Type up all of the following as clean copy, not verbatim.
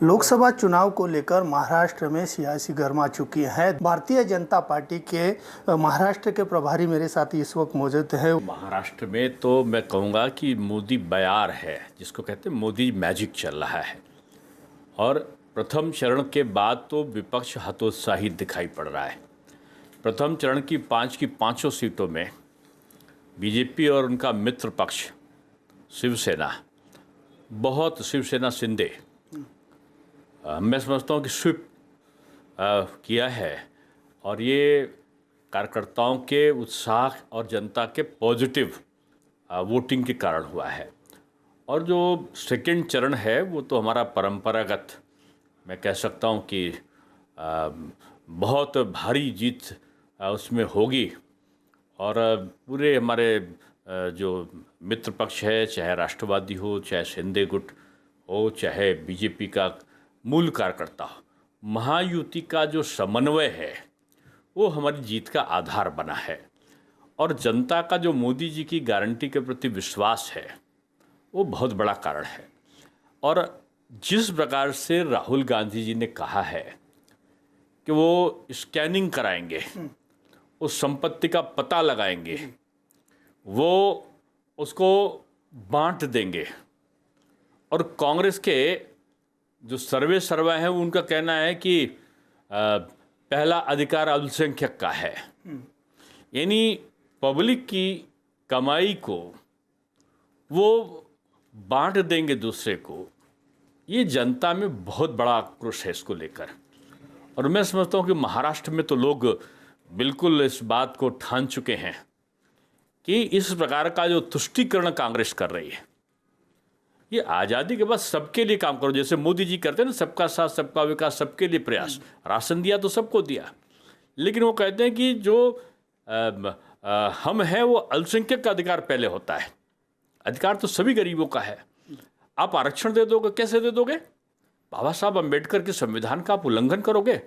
लोकसभा चुनाव को लेकर महाराष्ट्र में सियासी गर्मा चुकी है। भारतीय जनता पार्टी के महाराष्ट्र के प्रभारी मेरे साथ इस वक्त मौजूद है। महाराष्ट्र में तो मैं कहूँगा कि मोदी बयार है, जिसको कहते हैं मोदी मैजिक चल रहा है। और प्रथम चरण के बाद तो विपक्ष हतोत्साहित दिखाई पड़ रहा है। प्रथम चरण की पाँचों सीटों में बीजेपी और उनका मित्र पक्ष शिवसेना शिंदे मैं समझता हूँ कि स्वीप किया है। और ये कार्यकर्ताओं के उत्साह और जनता के पॉजिटिव वोटिंग के कारण हुआ है। और जो सेकंड चरण है वो तो हमारा परंपरागत, मैं कह सकता हूँ कि बहुत भारी जीत उसमें होगी। और पूरे हमारे जो मित्र पक्ष है, चाहे राष्ट्रवादी हो, चाहे शिंदे गुट हो, चाहे बीजेपी का मूल कार्यकर्ता हो, महायुति का जो समन्वय है वो हमारी जीत का आधार बना है। और जनता का जो मोदी जी की गारंटी के प्रति विश्वास है वो बहुत बड़ा कारण है। और जिस प्रकार से राहुल गांधी जी ने कहा है कि वो स्कैनिंग कराएंगे, उस संपत्ति का पता लगाएंगे, वो उसको बांट देंगे। और कांग्रेस के जो सर्वे हैं उनका कहना है कि पहला अधिकार अल्पसंख्यक का है, यानी पब्लिक की कमाई को वो बांट देंगे दूसरे को। ये जनता में बहुत बड़ा आक्रोश है इसको लेकर। और मैं समझता हूँ कि महाराष्ट्र में तो लोग बिल्कुल इस बात को ठान चुके हैं कि इस प्रकार का जो तुष्टीकरण कांग्रेस कर रही है, ये आज़ादी के बाद सबके लिए काम करो, जैसे मोदी जी करते हैं ना, सबका साथ सबका विकास, सबके लिए प्रयास। राशन दिया तो सबको दिया, लेकिन वो कहते हैं कि जो हम हैं वो अल्पसंख्यक का अधिकार पहले होता है। अधिकार तो सभी गरीबों का है। आप आरक्षण दे दोगे, कैसे दे दोगे? बाबा साहब अम्बेडकर के संविधान का आप उल्लंघन करोगे?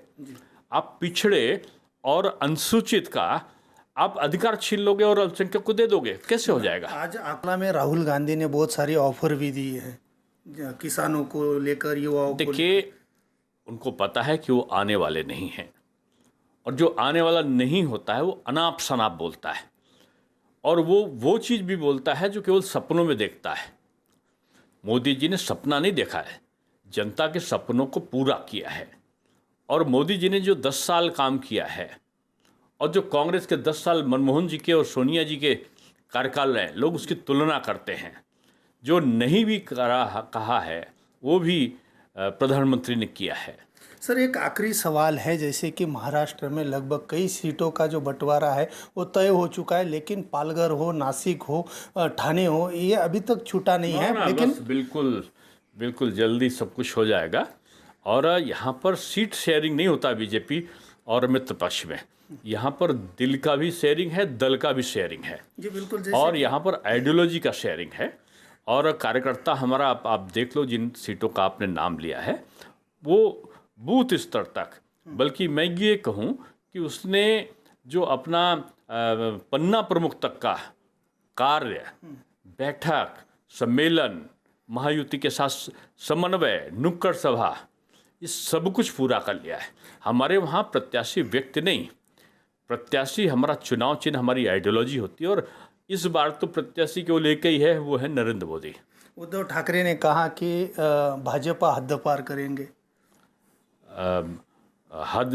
आप पिछड़े और अनुसूचित का आप अधिकार छीन लोगे और अल्पसंख्यक को दे दोगे, कैसे हो जाएगा? आज आंकड़ा में राहुल गांधी ने बहुत सारी ऑफर भी दी है किसानों को लेकर, युवाओं को। देखिए, उनको पता है कि वो आने वाले नहीं हैं, और जो आने वाला नहीं होता है वो अनाप शनाप बोलता है। और वो चीज़ भी बोलता है जो केवल सपनों में देखता है। मोदी जी ने सपना नहीं देखा है, जनता के सपनों को पूरा किया है। और मोदी जी ने जो 10 साल काम किया है, और जो कांग्रेस के 10 साल मनमोहन जी के और सोनिया जी के कार्यकाल हैं, लोग उसकी तुलना करते हैं। जो नहीं भी कहा है वो भी प्रधानमंत्री ने किया है। सर, एक आखिरी सवाल है, जैसे कि महाराष्ट्र में लगभग कई सीटों का जो बंटवारा है वो तय हो चुका है, लेकिन पालघर हो, नासिक हो, ठाणे हो, ये अभी तक छूटा नहीं है। लेकिन बिल्कुल जल्दी सब कुछ हो जाएगा। और यहाँ पर सीट शेयरिंग नहीं होता बीजेपी और मित्र पक्ष में। यहाँ पर दिल का भी शेयरिंग है, दल का भी शेयरिंग है जी, बिल्कुल। और यहाँ पर आइडियोलॉजी का शेयरिंग है। और कार्यकर्ता हमारा, आप देख लो जिन सीटों का आपने नाम लिया है, वो बूथ स्तर तक, बल्कि मैं ये कहूँ कि उसने जो अपना पन्ना प्रमुख तक का कार्य, बैठक, सम्मेलन, महायुति के साथ समन्वय, नुक्कड़ सभा, इस सब कुछ पूरा कर लिया है। हमारे वहाँ प्रत्याशी व्यक्ति नहीं, प्रत्याशी हमारा चुनाव चिन्ह, हमारी आइडियोलॉजी होती है। और इस बार तो प्रत्याशी केवल एक ही है, वो है नरेंद्र मोदी। उद्धव ठाकरे ने कहा कि भाजपा हद पार करेंगे,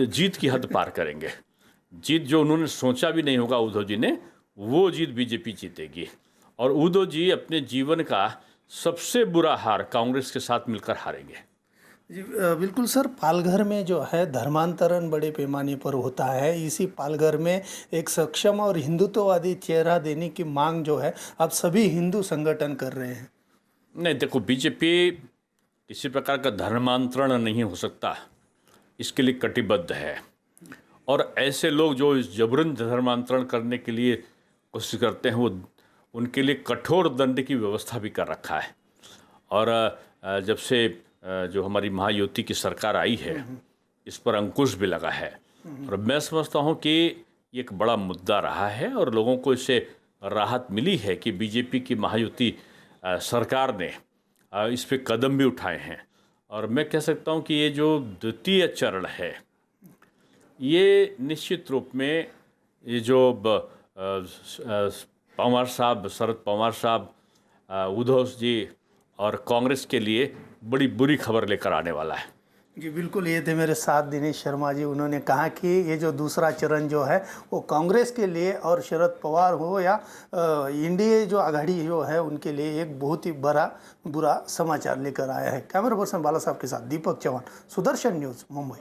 जीत की हद पार करेंगे। जीत जो उन्होंने सोचा भी नहीं होगा उद्धव जी ने, वो जीत बीजेपी जीतेगी। और उद्धव जी अपने जीवन का सबसे बुरा हार कांग्रेस के साथ मिलकर हारेंगे। जी बिल्कुल सर। पालघर में जो है धर्मांतरण बड़े पैमाने पर होता है। इसी पालघर में एक सक्षम और हिंदुत्ववादी चेहरा देने की मांग जो है अब सभी हिंदू संगठन कर रहे हैं। नहीं, देखो, बीजेपी किसी प्रकार का धर्मांतरण नहीं हो सकता, इसके लिए कटिबद्ध है। और ऐसे लोग जो इस जबरन धर्मांतरण करने के लिए कोशिश करते हैं, वो उनके लिए कठोर दंड की व्यवस्था भी कर रखा है। और जब से जो हमारी महायुति की सरकार आई है, इस पर अंकुश भी लगा है। और मैं समझता हूँ कि ये एक बड़ा मुद्दा रहा है और लोगों को इससे राहत मिली है कि बीजेपी की महायुति सरकार ने इस पे कदम भी उठाए हैं। और मैं कह सकता हूँ कि ये जो द्वितीय चरण है, ये निश्चित रूप में ये जो पवार साहब, शरद पवार साहब, उद्धव जी और कांग्रेस के लिए बड़ी बुरी खबर लेकर आने वाला है। जी बिल्कुल, ये थे मेरे साथ दिनेश शर्मा जी। उन्होंने कहा कि ये जो दूसरा चरण जो है वो कांग्रेस के लिए और शरद पवार हो या एनडीए जो आघाड़ी जो है उनके लिए एक बहुत ही बुरा समाचार लेकर आया है। कैमरा पर्सन बाला साहब के साथ दीपक चौहान, सुदर्शन न्यूज़, मुंबई।